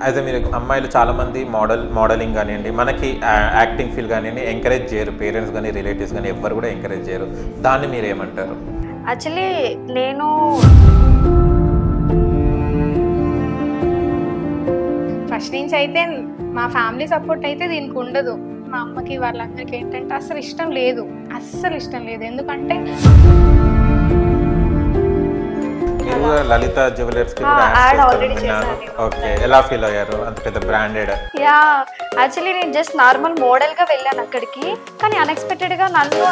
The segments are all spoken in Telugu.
యాజ్ మీరు అమ్మాయిలు చాలామంది మోడలింగ్ కానివ్వండి, మనకి యాక్టింగ్ ఫీల్ కానివ్వండి ఎంకరేజ్ చేయరు. పేరెంట్స్ కానీ రిలేటివ్స్ కానీ ఎవ్వరు కూడా ఎంకరేజ్ చేయరు. దాన్ని మీరు ఏమంటారు? యాక్చువల్లీ నేను ఫస్ట్ నుంచి అయితే మా ఫ్యామిలీ సపోర్ట్ అయితే దీనికి ఉండదు. మా అమ్మకి వాళ్ళందరికీ ఏంటంటే అస్సలు ఇష్టం లేదు. ఎందుకంటే లలిత జ్యువెలర్స్ కి ఓకే, ఎలా ఫీల్ అయ్యారు? అంత పెద్ద బ్రాండెడ్. యా, యాక్చువల్లీ నేను జస్ట్ నార్మల్ మోడల్ గా వెళ్ళాను అక్కడికి, కానీ అన్ఎక్స్పెక్టెడ్ గా నన్ను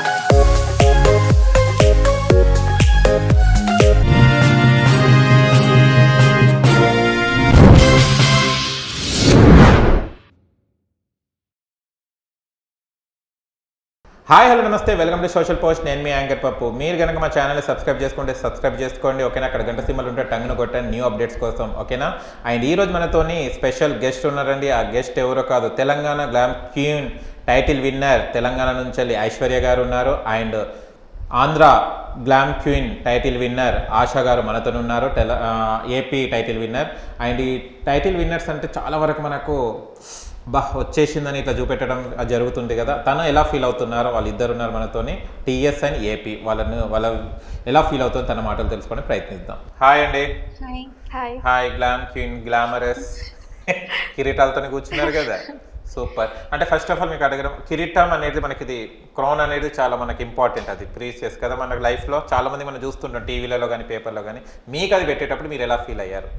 హాయ్ హలో నమస్తే, వెల్కమ్ టు సోషల్ పోస్ట్. నేను మీ యాంకర్ పప్పు. మీరు కనుక మా ఛానల్ని సబ్స్క్రైబ్ చేసుకోండి ఓకేనా. అక్కడ గంట సింబల్ ఉంటే టంగ్ను కొట్టండి న్యూ అప్డేట్స్ కోసం ఓకేనా. అండ్ ఈరోజు మనతోని స్పెషల్ గెస్ట్ ఉన్నారండి. ఆ గెస్ట్ ఎవరో కాదు, Telangana glam queen title winner Telangana నుంచి ఐశ్వర్య గారు ఉన్నారు. And Andhra glam queen title winner ASHA గారు మనతో ఉన్నారు, ఏపీ టైటిల్ విన్నర్. అండ్ ఈ టైటిల్ విన్నర్స్ అంటే చాలా వరకు మనకు వచ్చేసిందని ఇట్లా చూపెట్టడం జరుగుతుంది కదా. తను ఎలా ఫీల్ అవుతున్నారో, వాళ్ళిద్దరు ఉన్నారు మనతోని, టీఎస్ అండ్ ఏపీ. వాళ్ళ ఎలా ఫీల్ అవుతుందో తన మాటలు తెలుసుకొని ప్రయత్నిద్దాం. హాయ్ అండి. హాయ్ గ్లామ్ క్వీన్, గ్లామరస్ కిరీటాలతో కూర్చున్నారు కదా, సూపర్. అంటే ఫస్ట్ ఆఫ్ ఆల్ మీకు అడగడం, కిరీటం అనేది మనకి ఇది క్రౌన్ అనేది చాలా మనకి ఇంపార్టెంట్, అది ప్రీసియస్ కదా మన లైఫ్లో. చాలా మంది మనం చూస్తుంటాం టీవీలలో కానీ పేపర్లో కానీ. మీకు అది పెట్టేటప్పుడు మీరు ఎలా ఫీల్ అయ్యారు?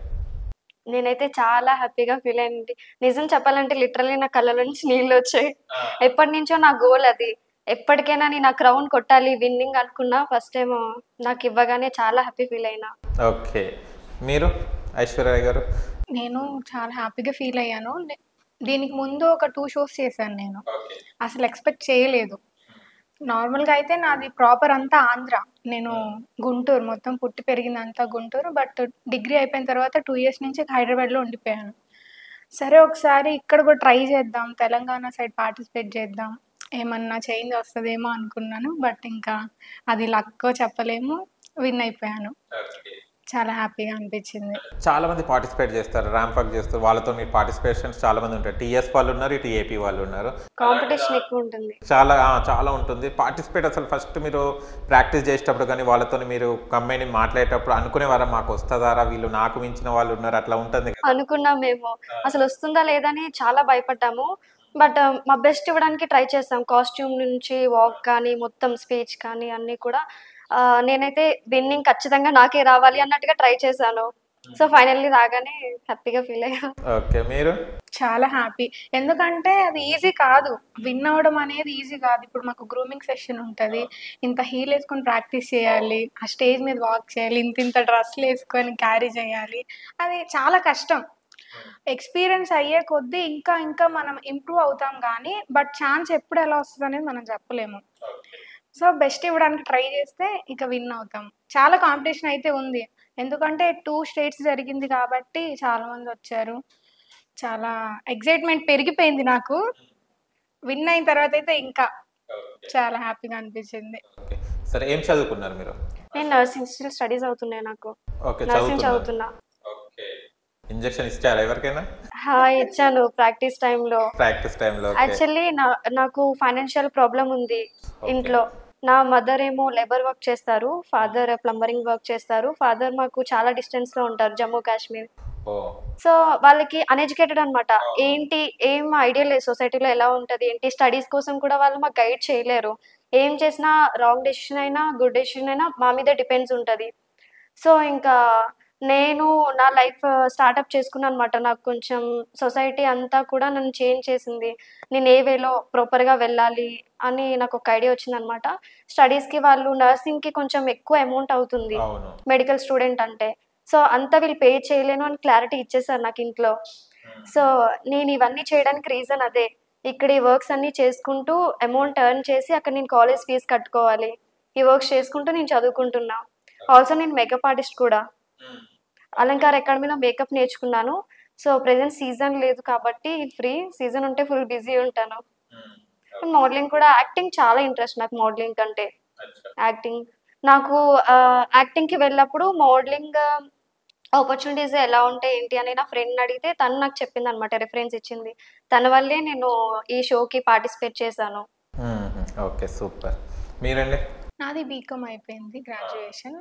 నేనైతే చాలా హ్యాపీగా ఫీల్ అయింది. నిజం చెప్పాలంటే లిటరల్లీ నా కళ్ళ నుంచి నీళ్ళు వచ్చాయి. ఎప్పటి నుంచో నా గోల్ అది. ఎప్పటికైనా నేను ఆ క్రౌన్ కొట్టాలి, విన్నింగ్ అనుకున్నా. ఫస్ట్ టైం నాకు ఇవ్వగానే చాలా హ్యాపీ ఫీల్ అయినా. ఓకే, మీరు ఐశ్వర్య గారు? నేను చాలా హ్యాపీగా ఫీల్ అయ్యాను. దీనికి ముందు ఒక 2 షోస్ చేశాను నేను. అసలు ఎక్స్పెక్ట్ చేయలేదు. నార్మల్గా అయితే నాది ప్రాపర్ అంతా ఆంధ్ర. నేను గుంటూరు, మొత్తం పుట్టి పెరిగిందంతా గుంటూరు. బట్ డిగ్రీ అయిపోయిన తర్వాత 2 ఇయర్స్ నుంచి హైదరాబాద్లో ఉండిపోయాను. సరే ఒకసారి ఇక్కడ కూడా ట్రై చేద్దాం, తెలంగాణ సైడ్ పార్టిసిపేట్ చేద్దాం, ఏమన్నా చేంజ్ వస్తుందేమో అనుకున్నాను. బట్ ఇంకా అది లక్కో చెప్పలేము, విన్ అయిపోయాను. చాలా హ్యాపీగా అనిపించింది. చాలా మంది పార్టిసిపేట్ చేస్తారు, ర్యాంప్ వాక్ చేస్తారు. వాళ్ళతో మీ పార్టిసిపేషన్స్ చాలా మంది ఉంటారు. టీఎస్ వాళ్ళు ఉన్నారు, ఇటు ఏపీ వాళ్ళు ఉన్నారు. కాంపిటీషన్ ఎక్కువ ఉంటుంది, చాలా ఉంటుంది. పార్టిసిపేట్ అసలు ఫస్ట్ మీరు ప్రాక్టీస్ చేసేటప్పుడు కానీ వాళ్ళతో మీరు కంబైన్ మాట్లాడేటప్పుడు అనుకునేవారా మాకు వస్తుందారా, వీళ్ళు నాకు మించిన వాళ్ళు ఉన్నారు, అట్లా ఉంటుంది అనుకున్నాం మేము. అసలు వస్తుందా లేదని చాలా భయపడ్డాము. బట్ మా బెస్ట్ ఇవ్వడానికి ట్రై చేస్తాం. కాస్ట్యూమ్ నుంచి వాక్ కానీ, మొత్తం స్పీచ్ కానీ అన్నీ కూడా. నేనైతే విన్నింగ్ ఖచ్చితంగా నాకే రావాలి అన్నట్టుగా ట్రై చేశాను. సో ఫైనల్లీ రాగానే హ్యాపీగా ఫీల్ అయ్యా. ఓకే, మీరు? చాలా హ్యాపీ. ఎందుకంటే అది ఈజీ కాదు, విన్ అవ్వడం అనేది ఈజీ కాదు. ఇప్పుడు మాకు గ్రూమింగ్ సెషన్ ఉంటుంది, ఇంత హీల్ వేసుకొని ప్రాక్టీస్ చేయాలి, ఆ స్టేజ్ మీద వాక్ చేయాలి, ఇంత డ్రెస్లు వేసుకొని క్యారీ చేయాలి. అది చాలా కష్టం. ఎక్స్పీరియన్స్ అయ్యే కొద్దీ ఇంకా ఇంకా మనం ఇంప్రూవ్ అవుతాం కానీ, బట్ ఛాన్స్ ఎప్పుడు ఎలా వస్తుంది అనేది మనం చెప్పలేము. సో బెస్ట్ ఇవ్వడానికి ట్రై చేస్తే ఇక విన్ అవుతాం. చాలా కాంపిటీషన్ అయితే ఉంది, ఎందుకంటే 2 స్టేట్స్ జరిగింది కాబట్టి చాలా మంది వచ్చారు. చాలా ఎక్సైట్మెంట్ పెరిగిపోయింది నాకు. విన్ అయిన తర్వాత అయితే ఇంకా చాలా హ్యాపీగా అనిపించింది. సరే, ఏం చదువుకున్నారు మీరు? నేను నర్సింగ్ స్టడీస్ అవుతున్నాయి నాకు. నర్సింగ్ చదువుతున్నా. ఇంజెక్షన్ ఇచ్చారా ఎవరికైనా? ఇచ్చాను ప్రాక్టీస్ టైంలో. యాక్చువల్లీ నాకు ఫైనాన్షియల్ ప్రాబ్లం ఉంది ఇంట్లో. నా మదర్ ఏమో లేబర్ వర్క్ చేస్తారు, ఫాదర్ ప్లంబరింగ్ వర్క్ చేస్తారు. ఫాదర్ మాకు చాలా డిస్టెన్స్ లో ఉంటారు, జమ్మూ కాశ్మీర్. సో వాళ్ళకి అన్ఎడ్యుకేటెడ్ అనమాట. ఏం ఐడియా లేదు సొసైటీలో ఎలా ఉంటుంది ఏంటి. స్టడీస్ కోసం కూడా వాళ్ళు మాకు గైడ్ చేయలేరు. ఏం చేసినా రాంగ్ డెసిషన్ అయినా గుడ్ డెసిషన్ అయినా మా మీద డిపెండ్స్ ఉంటుంది. సో ఇంకా నేను నా లైఫ్ స్టార్ట్అప్ చేసుకున్నాను అనమాట. నాకు కొంచెం సొసైటీ అంతా కూడా నన్ను చేంజ్ చేసింది. నేను ఏ వేలో ప్రాపర్గా వెళ్ళాలి అని నాకు ఒక ఐడియా వచ్చిందనమాట. స్టడీస్కి వాళ్ళు నర్సింగ్కి కొంచెం ఎక్కువ అమౌంట్ అవుతుంది మెడికల్ స్టూడెంట్ అంటే. సో అంతా వీళ్ళు పే చేయలేను అని క్లారిటీ ఇచ్చేసారు నాకు ఇంట్లో. సో నేను ఇవన్నీ చేయడానికి రీజన్ అదే. ఇక్కడ ఈ వర్క్స్ అన్నీ చేసుకుంటూ అమౌంట్ ఎర్న్ చేసి అక్కడ నేను కాలేజ్ ఫీజు కట్టుకోవాలి. ఈ వర్క్స్ చేసుకుంటూ నేను చదువుకుంటున్నా. ఆల్సో నేను మేకప్ ఆర్టిస్ట్ కూడా, అలంకార్ అకాడమీలో మేకప్ నేర్చుకున్నాను. సో ప్రెజెంట్ సీజన్ లేదు కాబట్టి ఫ్రీ, సీజన్ ఉంటే ఫుల్ బిజీ ఉంటాను. మోడలింగ్ కూడా, యాక్టింగ్ చాలా ఇంట్రెస్ట్ నాకు. మోడలింగ్ కంటే యాక్టింగ్ నాకు యాక్టింగ్కి వెళ్ళినప్పుడు మోడలింగ్ ఆపర్చునిటీస్ ఎలా ఉంటాయి ఏంటి అని నా ఫ్రెండ్ అడిగితే తను నాకు చెప్పింది అనమాట, రిఫరెన్స్ ఇచ్చింది. తన వల్లే నేను ఈ షోకి పార్టిసిపేట్ చేశాను. Okay, super. మీరండి? నాది బీకామ్ అయిపోయింది గ్రాడ్యుయేషన్.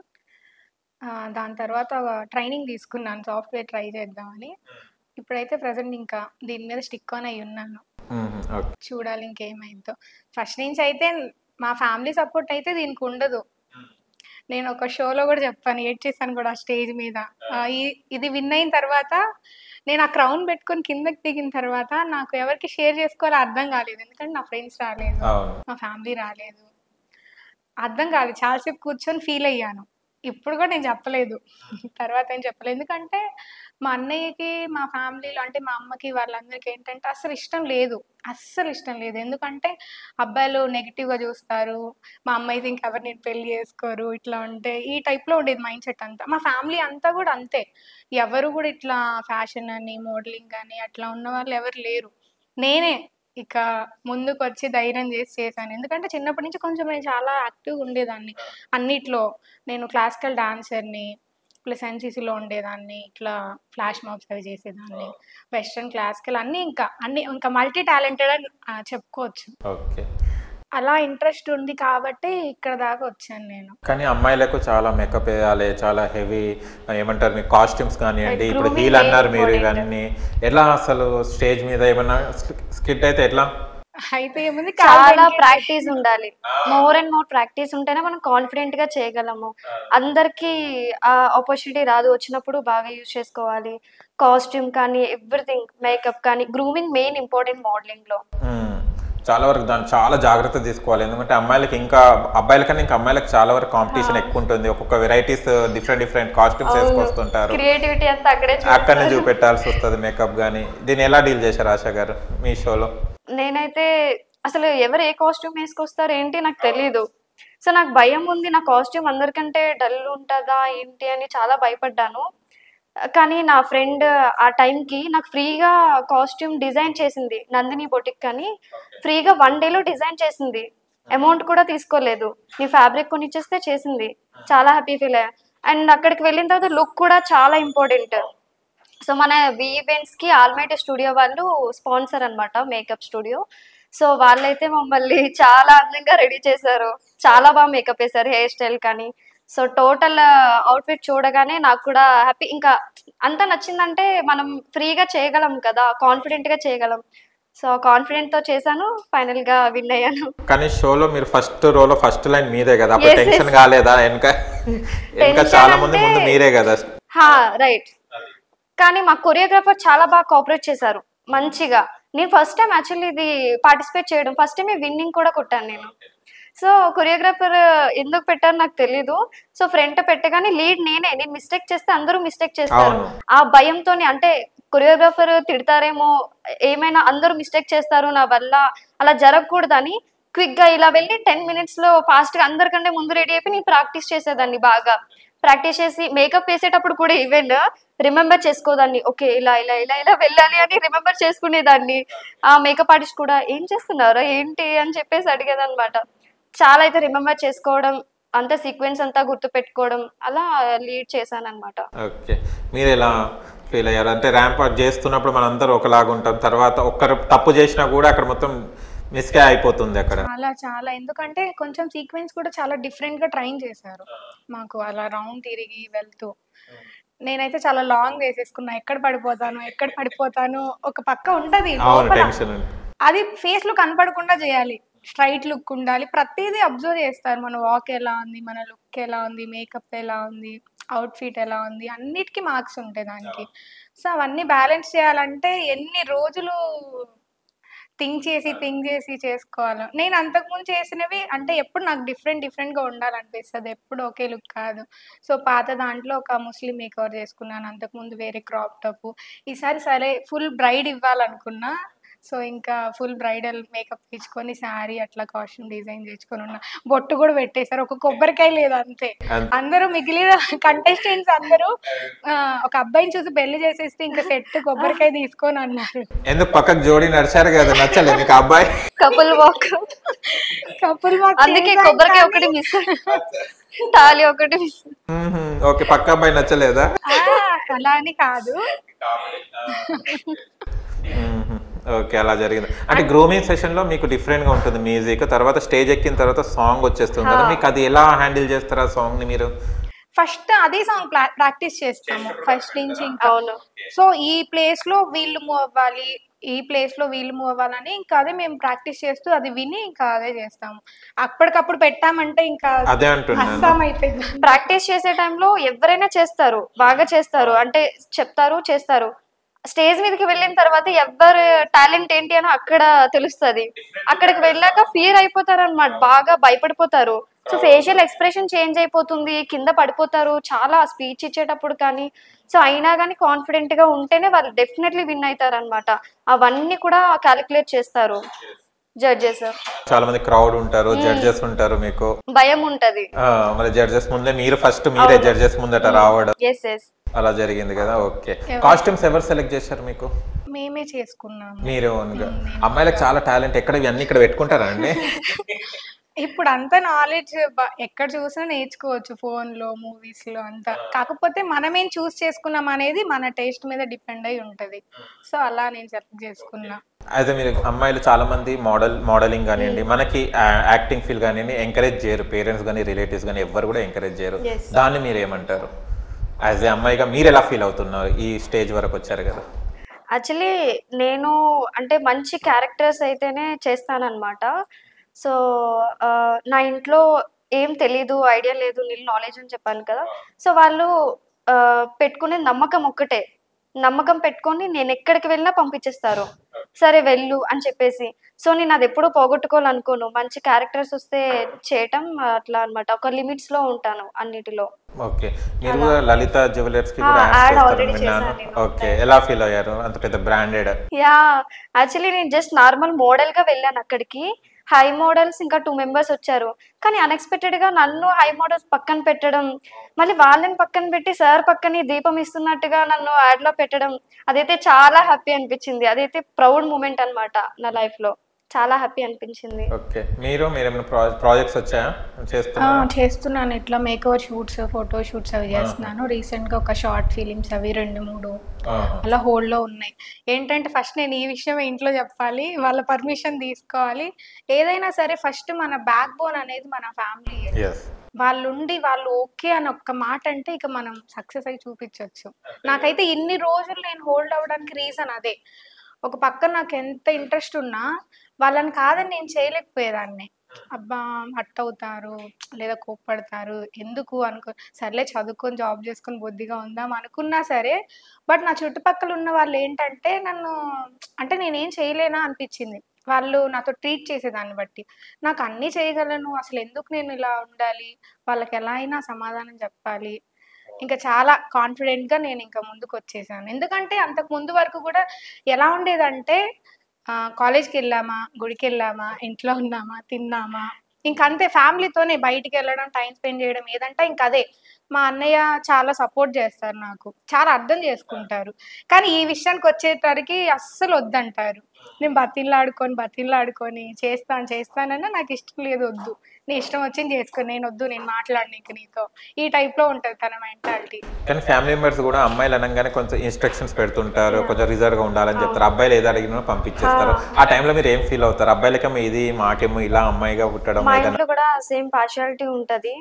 దాని తర్వాత ట్రైనింగ్ తీసుకున్నాను సాఫ్ట్వేర్ ట్రై చేద్దామని. ఇప్పుడైతే ప్రజెంట్ ఇంకా దీని మీద స్టిక్ ఆన్ అయి ఉన్నాను. చూడాలి ఇంకేమైందో. ఫస్ట్ నుంచి అయితే మా ఫ్యామిలీ సపోర్ట్ అయితే దీనికి ఉండదు. నేను ఒక షోలో కూడా చెప్పాను, ఏడ్ చేశాను కూడా స్టేజ్ మీద. ఇది విన్ అయిన తర్వాత నేను ఆ క్రౌన్ పెట్టుకొని కిందకి దిగిన తర్వాత నాకు ఎవరికి షేర్ చేసుకోవాలో అర్థం కాలేదు. ఎందుకంటే నా ఫ్రెండ్స్ రాలేదు, మా ఫ్యామిలీ రాలేదు, అర్థం కాలేదు. చాలాసేపు కూర్చొని ఫీల్ అయ్యాను. ఇప్పుడు కూడా నేను చెప్పలేదు, తర్వాత ఏం చెప్పలేదు. ఎందుకంటే మా అన్నయ్యకి మా ఫ్యామిలీలో అంటే మా అమ్మకి వాళ్ళందరికీ ఏంటంటే అస్సలు ఇష్టం లేదు. ఎందుకంటే అబ్బాయిలు నెగిటివ్గా చూస్తారు, మా అమ్మ అయితే ఇంకెవరు నేను పెళ్లి చేసుకోరు, ఇట్లా ఉంటే ఈ టైప్లో ఉండేది మైండ్ సెట్ అంతా. మా ఫ్యామిలీ అంతా కూడా అంతే, ఎవరు కూడా ఇట్లా ఫ్యాషన్ అని మోడలింగ్ అని అట్లా ఉన్న వాళ్ళు ఎవరు లేరు. నేనే ఇక ముందుకు వచ్చి ధైర్యం చేసి చేశాను. ఎందుకంటే చిన్నప్పటి నుంచి కొంచెం నేను చాలా యాక్టివ్గా ఉండేదాన్ని అన్నిట్లో. నేను క్లాసికల్ డాన్సర్ని, ప్లస్ ఎన్సీసీలో ఉండేదాన్ని, ఇట్లా ఫ్లాష్ మాబ్స్ అవి చేసేదాన్ని, వెస్ట్రన్ క్లాసికల్ అన్నీ ఇంకా మల్టీ టాలెంటెడ్ అని చెప్పుకోవచ్చు. ఓకే, అలా ఇంట్రెస్ట్ ఉంది కాబట్టి ఇక్కడ దాకా వచ్చాను నేను. కానీ అమ్మాయిలకు చాలా మేకప్ వేయాలి, చాలా హెవీ ఏమంటారు మీ కాస్ట్యూమ్స్ కానివ్వండి, ఇప్పుడు హీల్ అన్నారు మీరు, ఇవన్నీ ఎలా అసలు స్టేజ్ మీద ఏమన్నా స్కిట్ అయితే ఎట్లా? అయితే ఏముంది, చాలా ప్రాక్టీస్ ఉండాలి. మోర్ అండ్ మోర్ ప్రాక్టీస్ ఉంటేనే మనం కాన్ఫిడెంట్ గా చేయగలము. అందరికి ఆ ఆపర్చునిటీ రాదు, వచ్చినప్పుడు బాగా యూజ్ చేసుకోవాలి. కాస్ట్యూమ్ కానీ ఎవ్రీథింగ్, మేకప్ కానీ, గ్రూమింగ్ మెయిన్ ఇంపార్టెంట్ మోడలింగ్ లో. చాలా వరకు దాన్ని చాలా జాగ్రత్త తీసుకోవాలి. ఎందుకంటే అమ్మాయిలకి ఇంకా అబ్బాయిల కన్నా ఇంకా అమ్మాయిలకు చాలా వరకు కాంపిటీషన్ ఎక్కువ ఉంటుంది. ఒక్కొక్క వెరైటీస్ డిఫరెంట్ కాస్ట్యూమ్స్ వేసుకొస్తుంటారు, క్రియేటివిటీ అంతా అక్కడనే చూపెట్టాల్సి వస్తుంది మేకప్ గానీ. దీన్ని ఎలా డీల్ చేశారు ఆశా గారు మీ షోలో? నేనైతే అసలు ఎవరు ఏ కాస్ట్యూమ్ వేసుకొస్తారు ఏంటి నాకు తెలీదు. సో నాకు భయం ఉంది, నా కాస్ట్యూమ్ అందరికంటే డల్ ఉంటుందా ఏంటి అని చాలా భయపడ్డాను. కానీ నా ఫ్రెండ్ ఆ టైంకి నాకు ఫ్రీగా కాస్ట్యూమ్ డిజైన్ చేసింది, నందిని బొటిక్ అని. ఫ్రీగా 1 డేలో డిజైన్ చేసింది, అమౌంట్ కూడా తీసుకోలేదు. నీ ఫ్యాబ్రిక్ కొనిచ్చేస్తే చేసింది. చాలా హ్యాపీ ఫీల్ అయ్యా. అండ్ అక్కడికి వెళ్ళిన తర్వాత లుక్ కూడా చాలా ఇంపార్టెంట్. సో మన ఈవెంట్స్కి ఆల్మైటీ స్టూడియో వాళ్ళు స్పాన్సర్ అనమాట, మేకప్ స్టూడియో. సో వాళ్ళైతే మమ్మల్ని చాలా అందంగా రెడీ చేశారు, చాలా బాగా మేకప్ వేశారు, హెయిర్ స్టైల్ కానీ. సో టోటల్ అవుట్ఫిట్ చూడగానే నాకు కూడా హ్యాపీ. ఇంకా అంత నచ్చిందంటే మనం ఫ్రీగా చేయగలం కదా, కాన్ఫిడెంట్గా చేయగలం. సో కాన్ఫిడెంట్ తో చేశాను, ఫైనల్ గా విన్ అయ్యాను. కానీ షోలో మీరు ఫస్ట్ రోలో ఫస్ట్ లైన్ మీదే కదా, అప్పుడు టెన్షన్ కాలేదా? ఇంకా చాలా మంది ముందు మీరే కదా. రైట్. కానీ మా కొరియోగ్రాఫర్ చాలా బాగా కోఆపరేట్ చేశారు మంచిగా. నేను ఫస్ట్ టైం యాక్చువల్లీ ఇది పార్టిసిపేట్ చేయడం, ఫస్ట్ టైం విన్నింగ్ కూడా కొట్టాను నేను. సో కొరియోగ్రాఫర్ ఎందుకు పెట్టారు నాకు తెలీదు. సో ఫ్రంట్ పెట్టగానే లీడ్ నేను మిస్టేక్ చేస్తే అందరూ మిస్టేక్ చేస్తారు. ఆ భయంతోనే, అంటే కొరియోగ్రాఫర్ తిడతారేమో, ఏమైనా అందరూ మిస్టేక్ చేస్తారు నా వల్ల, అలా జరగకూడదని క్విక్ గా ఇలా వెళ్ళి 10 minutes లో ఫాస్ట్ గా అందరికంటే ముందు రెడీ అయిపోయి నేను ప్రాక్టీస్ చేసేదాన్ని. బాగా ప్రాక్టీస్ చేసి మేకప్ వేసేటప్పుడు కూడా ఈవెన్ రిమెంబర్ చేసుకోదాన్ని. ఓకే ఇలా ఇలా ఇలా ఇలా వెళ్ళాలి అని రిమెంబర్ చేసుకునేదాన్ని. ఆ మేకప్ ఆర్టిస్ట్ కూడా ఏం చేస్తున్నారో ఏంటి అని చెప్పేసి అడిగేదన్నమాట. చాలా అయితే రిమెంబర్ చేసుకోవడం, అంత సీక్వెన్స్ అంతా గుర్తు పెట్టుకోవడం, అలా లీడ్ చేశాను అనమాట. ఓకే, మీరు ఎలా ఫీల్ అయ్యారు? అంటే ర్యాంప్ వాక్ చేస్తున్నప్పుడు మనం అందరూ ఒకలాగా ఉంటాం, తర్వాత ఒక్కరు తప్పు చేసినా కూడా అక్కడ మొత్తం మిస్కే అయిపోతుంది అక్కడ. చాలా ఎందుకంటే కొంచెం సీక్వెన్స్ కూడా చాలా డిఫరెంట్ గా ట్రైన్ చేశారు మాకు, అలా రౌండ్ తిరిగి వెళ్తూ. నేనైతే చాలా లాంగ్ వేసేసుకున్నా, ఎక్కడ పడిపోతాను ఒక పక్క ఉంటది, అది ఫేస్ లో కనపడకుండా చేయాలి, స్ట్రైట్ లుక్ ఉండాలి, ప్రతిదీ అబ్జర్వ్ చేస్తారు. మన వాక్ ఎలా ఉంది, మన లుక్ ఎలా ఉంది, మేకప్ ఎలా ఉంది, అవుట్ఫిట్ ఎలా ఉంది, అన్నిటికీ మార్క్స్ ఉంటాయి దానికి. సో అవన్నీ బ్యాలెన్స్ చేయాలంటే ఎన్ని రోజులు థింక్ చేసి చేసుకోవాలి. నేను అంతకుముందు చేసినవి అంటే ఎప్పుడు నాకు డిఫరెంట్గా ఉండాలనిపిస్తుంది, ఎప్పుడు ఒకే లుక్ కాదు. సో పాత దాంట్లో ఒక ముస్లిం మేకవర్ చేసుకున్నాను, అంతకుముందు వేరే క్రాప్ టాప్. ఈసారి సరే ఫుల్ బ్రైడ్ ఇవ్వాలనుకున్నా, సో ఇంకా ఫుల్ బ్రైడల్ మేకప్ తెచ్చుకొని శారీ అట్లా కాస్ట్యూమ్ డిజైన్ తెచ్చుకొని ఉన్నా. బొట్టు కూడా పెట్టేశారు, ఒక కొబ్బరికాయ లేదు అంతే. అందరూ మిగిలిన కంటెస్టెంట్స్ అందరూ ఒక అబ్బాయిని చూసి పెళ్లి చేసేస్తే ఇంకా సెట్ కొబ్బరికాయ తీసుకొని అన్నారు. ఎందుకు పక్కకు జోడి నడిచారు కదా, నచ్చలేదు మీకు అబ్బాయి? కపుల్ వాక్ అందుకే కొబ్బరికాయ ఒకటి మిస్. తాళి ఒకటి మిస్. ఓకే, పక్క అబ్బాయి నచ్చలేదా? అలా అని కాదు. ఓకే, అలా జరిగింది. అంటే గ్రూమింగ్ సెషన్ లో మీకు డిఫరెంట్ గా ఉంటుంది మ్యూజిక్, తర్వాత స్టేజ్ ఎక్కిన తర్వాత సాంగ్ వచ్చేస్తుంది కదా, మీకు అది ఎలా హ్యాండిల్ చేస్తారు ఆ సాంగ్ ని మీరు? ఫస్ట్ అదే సాంగ్ ప్రాక్టీస్ చేస్తాము ఫస్ట్ నుంచి ఇంకా. అవును. సో ఈ ప్లేస్ లో వీళ్ళు మూవ్ అవ్వాలి, ఈ ప్లేస్ లో వీళ్ళు మూవ్ అవ్వాలని ఇంకా అదే మేము ప్రాక్టీస్ చేస్తూ అది విని ఇంకా అదే చేస్తాము. అప్పటికప్పుడు పెట్టామంటే ఇంకా అదే అంటున్నాను. అస్సాం అయిపోయింది. ప్రాక్టీస్ చేసే టైంలో ఎవరైనా చేస్తారు, బాగా చేస్తారు, అంటే చెప్తారు చేస్తారు. స్టేజ్ మీదకి వెళ్ళిన తర్వాత ఎవరు టాలెంట్ ఏంటి అని అక్కడ తెలుస్తుంది. అక్కడికి వెళ్ళాక ఫియర్ అయిపోతారు అనమాట, బాగా భయపడిపోతారు. సో ఫేషియల్ ఎక్స్ప్రెషన్ చేంజ్ అయిపోతుంది, కింద పడిపోతారు చాలా స్పీచ్ ఇచ్చేటప్పుడు కానీ. సో అయినా కానీ కాన్ఫిడెంట్ గా ఉంటేనే వాళ్ళు డెఫినెట్లీ విన్ అవుతారు అనమాట. అవన్నీ కూడా క్యాలిక్యులేట్ చేస్తారు జడ్జెస్. చాలా మంది క్రౌడ్ ఉంటారు, జడ్జెస్ ఉంటారు, మీకు భయం ఉంటది. మరి జడ్జెస్ ముందే మీరే జడ్జెస్ ముందట రావడం ఎస్ ఎస్ అలా జరిగింది కదా. ఓకే, కాస్ట్యూమ్స్ ఎవరు సెలెక్ట్ చేశారు మీకు? మేమే చేసుకున్నాము. మీరే ఓన్గా? అమ్మాయిలకు చాలా టాలెంట్, ఎక్కడ ఇవన్నీ ఇక్కడ పెట్టుకుంటారా అండి? ఇప్పుడు అంత నాలెడ్జ్ ఎక్కడ చూసినా నేర్చుకోవచ్చు, ఫోన్ లో మూవీస్ లో అంతా. కాకపోతే మనమేం చూస్ చేసుకున్నాం అనేది మన టేస్ట్ మీద డిపెండ్ అయి ఉంటది. సో అలా నేను సెలెక్ట్ చేసుకున్నా. అయితే మీరు అమ్మాయిలు చాలా మంది మోడలింగ్ కానివ్వండి, మనకి యాక్టింగ్ ఫీల్ కానివ్వండి ఎంకరేజ్ చేయరు, పేరెంట్స్ కానీ రిలేటివ్స్ కానీ ఎవ్వరు కూడా ఎంకరేజ్ చేయరు. దాన్ని మీరు ఏమంటారు? యాజ్ ఏ అమ్మాయిగా మీరు ఎలా ఫీల్ అవుతున్నారు ఈ స్టేజ్ వరకు వచ్చారు కదా? యాక్చువల్లీ నేను అంటే మంచి క్యారెక్టర్స్ అయితేనే చేస్తానన్నమాట. సో నా ఇంట్లో ఏం తెలీదు, ఐడియా లేదు, నీళ్ళు నాలెడ్జ్ అని చెప్పాను కదా. సో వాళ్ళు పెట్టుకునే నమ్మకం ఒక్కటే, నమ్మకం పెట్టుకొని నేను ఎక్కడికి వెళ్ళినా పంపించేస్తారు, సరే వెళ్ళు అని చెప్పేసి. సో నేను అది ఎప్పుడూ పోగొట్టుకోవాలనుకోను. మంచి క్యారెక్టర్స్ వస్తే చేయటం అట్లా అనమాట, ఒక లిమిట్స్ లో ఉంటాను అన్నిటిలో. ఓకే, మీరు కూడా లలిత జ్యువెలర్స్ కి కూడా యాడ్ ఆల్రెడీ చేశాను. ఓకే, ఎలా ఫీల్ అయ్యారు? అంత పెద్ద బ్రాండెడ్. యా, యాక్చువల్లీ నేను జస్ట్ నార్మల్ మోడల్ గా వెళ్ళాను అక్కడికి. హై మోడల్స్ ఇంకా 2 మెంబర్స్ వచ్చారు, కానీ అన్ఎక్స్పెక్టెడ్ గా నన్ను హై మోడల్స్ పక్కన పెట్టడం, మళ్ళీ వాళ్ళని పక్కన పెట్టి సార్ పక్కన దీపం ఇస్తున్నట్టుగా నన్ను యాడ్ లో పెట్టడం, అదైతే చాలా హ్యాపీ అనిపించింది. అదైతే ప్రౌడ్ మూమెంట్ అన్నమాట నా లైఫ్ లో, చాలా హ్యాపీ అనిపించింది. ఓకే, మీరేమైనా ప్రాజెక్ట్స్ వచ్చాయా? చేస్తున్నాను, ఇట్లా మేకవర్ షూట్స్, ఫోటో షూట్స్ అవి చేస్తున్నాను. రీసెంట్ గా ఒక షార్ట్ ఫిలిమ్స్ అవి 2-3 అలా హోల్డ్ లో ఉన్నాయి. ఏంటంటే ఫస్ట్ నేను ఈ విషయం ఇంట్లో చెప్పాలి, వాళ్ళ పర్మిషన్ తీసుకోవాలి. ఏదైనా సరే ఫస్ట్ మన బ్యాక్ బోన్ అనేది మన ఫ్యామిలీ. వాళ్ళు ఓకే అని ఒక్క మాట అంటే ఇక మనం సక్సెస్ అయి చూపించవచ్చు. నాకైతే ఇన్ని రోజులు నేను హోల్డ్ అవ్వడానికి రీజన్ అదే. ఒక పక్క నాకు ఎంత ఇంట్రెస్ట్ ఉన్నా వాళ్ళని కాదని నేను చేయలేకపోయేదాన్ని. అబ్బా హట్ అవుతారు లేదా కోప్పడతారు ఎందుకు అనుకో, సర్లే చదువుకొని జాబ్ చేసుకొని బుద్ధిగా ఉందాం అనుకున్నా సరే. బట్ నా చుట్టుపక్కల ఉన్న వాళ్ళు ఏంటంటే నన్ను అంటే నేనేం చేయలేనా అనిపించింది. వాళ్ళు నాతో ట్రీట్ చేసేదాన్ని బట్టి నాకు అన్నీ చేయగలను, అసలు ఎందుకు నేను ఇలా ఉండాలి, వాళ్ళకి ఎలా అయినా సమాధానం చెప్పాలి. ఇంకా చాలా కాన్ఫిడెంట్గా నేను ఇంకా ముందుకు వచ్చేసాను. ఎందుకంటే అంతకు ముందు వరకు కూడా ఎలా ఉండేదంటే కాలేజ్కి వెళ్ళామా, గుడికి వెళ్ళామా, ఇంట్లో ఉన్నామా, తిన్నామా, ఇంకంతే. ఫ్యామిలీతోనే బయటికి వెళ్ళడం, టైం స్పెండ్ చేయడం ఏదంటే ఇంక అదే. మా అన్నయ్య చాలా సపోర్ట్ చేస్తారు, నాకు చాలా అర్థం చేసుకుంటారు. కానీ ఈ విషయానికి వచ్చేసరికి అస్సలు వద్దంటారు. నేను బతిల్లాడుకొని చేస్తానన్నా నాకు ఇష్టం లేదు, వద్దు, నీ ఇష్టం వచ్చింది చేసుకో, నేను వద్దు, నేను మాట్లాడనీకు నీతో, ఈ టైప్లో ఉంటుంది తన మెంటాలిటీ. కానీ ఫ్యామిలీ మెంబర్స్ కూడా అమ్మాయిలు అనగానే కొంచెం ఇన్స్ట్రక్షన్స్ పెడుతుంటారు, కొంచెం రిజర్వ్గా ఉండాలని చెప్తారు. అబ్బాయిలు ఏది అడిగినా పంపించేస్తారు. ఆ టైంలో మీరు ఏం ఫీల్ అవుతారు? అబ్బాయిలకేమో ఇది, మాకేమో ఇలా అమ్మాయిగా పుట్టడం. మా ఇంట్లో కూడా సేమ్ పార్షియాలిటీ ఉంటుంది,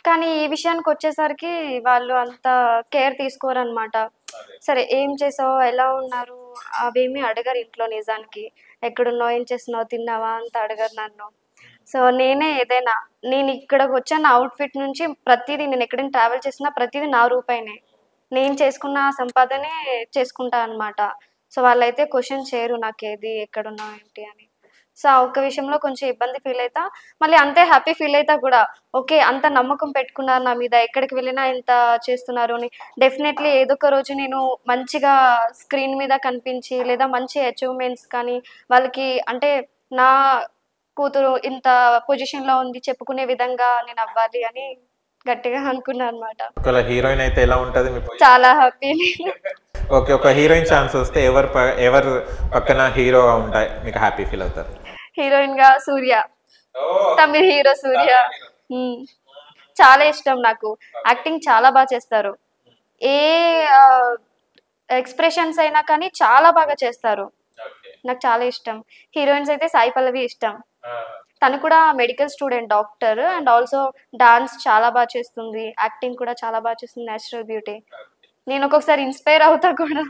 కానీ ఈ విషయానికి వచ్చేసరికి వాళ్ళు అంత కేర్ తీసుకోరు అనమాట. సరే ఏం చేసావు, ఎలా ఉన్నారు, అవేమీ అడగరు ఇంట్లో. నిజానికి ఎక్కడున్నావు, ఏం చేస్తున్నావు, తిన్నావా అంత అడగరు నన్ను. సో నేనే ఏదైనా, నేను ఇక్కడికి వచ్చాను అవుట్ఫిట్ నుంచి ప్రతిదీ, నేను ఎక్కడైనా ట్రావెల్ చేసినా ప్రతిదీ నా రూపాయినే, నేను చేసుకున్న సంపాదనే చేసుకుంటా అనమాట. సో వాళ్ళైతే క్వశ్చన్ చేయరు నాకేది, ఎక్కడున్నావు ఏంటి అని. సో ఆ ఒక్క విషయంలో కొంచెం ఇబ్బంది ఫీల్ అవుతా, మళ్ళీ అంతే హ్యాపీ ఫీల్ అవుతా కూడా. ఓకే, అంత నమ్మకం పెట్టుకున్నారు నా మీద, ఎక్కడికి వెళ్ళినా ఇంత చేస్తున్నారు అని. డెఫినెట్లీ ఏదో ఒక రోజు నేను మంచిగా స్క్రీన్ మీద కనిపించి, లేదా మంచి అచీవ్మెంట్స్ కానీ వాళ్ళకి, అంటే నా కూతురు ఇంత పొజిషన్లో ఉంది చెప్పుకునే విధంగా నేను అవ్వాలి అని గట్టిగా అనుకున్నా అనమాట. హీరోయిన్ అయితే ఎలా ఉంటది? చాలా హ్యాపీ. ఓకే, ఒక హీరోయిన్ ఛాన్స్ వస్తే ఎవరు పక్కన హీరోగా ఉంటాయి మీకు హ్యాపీ ఫీల్ అవుతారు? హీరోయిన్ గా సూర్య, తమిళ హీరో సూర్య. చాలా ఇష్టం నాకు. యాక్టింగ్ చాలా బాగా చేస్తారు. ఏ ఎక్స్ప్రెషన్స్ అయినా కానీ చాలా బాగా చేస్తారు. నాకు చాలా ఇష్టం. హీరోయిన్స్ అయితే సాయి పల్లవి ఇష్టం. తను కూడా medical student, doctor, and also dance చాలా బాగా చేస్తుంది, యాక్టింగ్ కూడా చాలా బాగా చేస్తుంది, నేచురల్ బ్యూటీ. నేను ఒక్కొక్కసారి ఇన్స్పైర్ అవుతా కూడా.